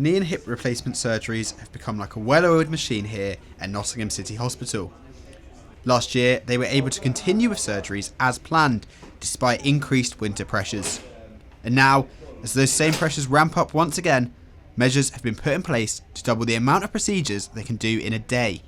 Knee and hip replacement surgeries have become like a well-oiled machine here at Nottingham City Hospital. Last year, they were able to continue with surgeries as planned, despite increased winter pressures. And now, as those same pressures ramp up once again, measures have been put in place to double the amount of procedures they can do in a day.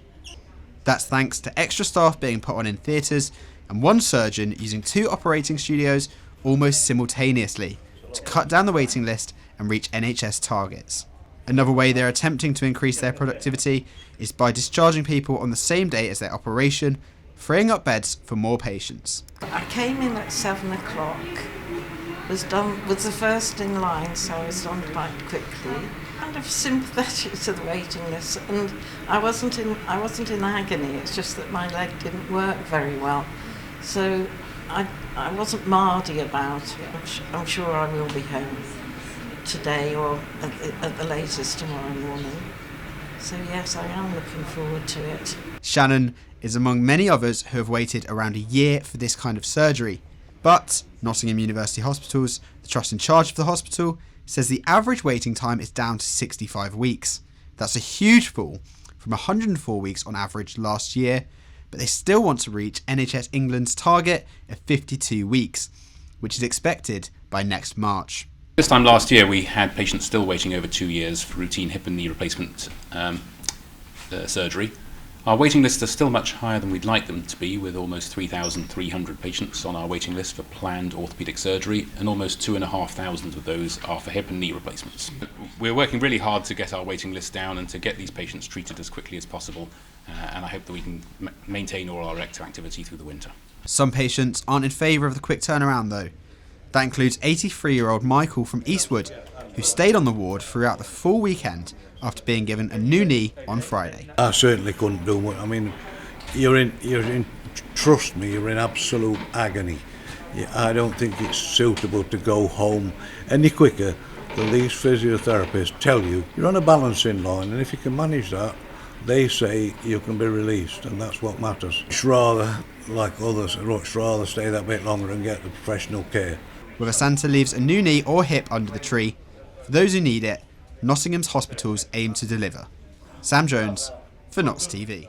That's thanks to extra staff being put on in theatres and one surgeon using 2 operating studios almost simultaneously to cut down the waiting list and reach NHS targets. Another way they're attempting to increase their productivity is by discharging people on the same day as their operation, freeing up beds for more patients. I came in at 7 o'clock, was the first in line, so I was done quite quickly. Kind of sympathetic to the waiting list, and I wasn't in agony. It's just that my leg didn't work very well, so I wasn't mardy about it. I'm sure I will be home today or at the latest tomorrow morning. So yes, I am looking forward to it. Shannon is among many others who have waited around a year for this kind of surgery. But Nottingham University Hospitals, the trust in charge of the hospital, says the average waiting time is down to 65 weeks. That's a huge fall from 104 weeks on average last year, but they still want to reach NHS England's target of 52 weeks, which is expected by next March. This time last year we had patients still waiting over 2 years for routine hip and knee replacement surgery. Our waiting lists are still much higher than we'd like them to be, with almost 3,300 patients on our waiting list for planned orthopaedic surgery, and almost 2,500 of those are for hip and knee replacements. We're working really hard to get our waiting list down and to get these patients treated as quickly as possible, and I hope that we can maintain all our activity through the winter. Some patients aren't in favour of the quick turnaround though. That includes 83-year-old Michael from Eastwood, who stayed on the ward throughout the full weekend after being given a new knee on Friday. I certainly couldn't do much. I mean, trust me, you're in absolute agony. I don't think it's suitable to go home any quicker than these physiotherapists tell you. You're on a balancing line, and if you can manage that, they say you can be released, and that's what matters. It's rather, like others, I'd much rather stay that bit longer and get the professional care. Whether Santa leaves a new knee or hip under the tree, for those who need it, Nottingham's hospitals aim to deliver. Sam Jones for Notts TV.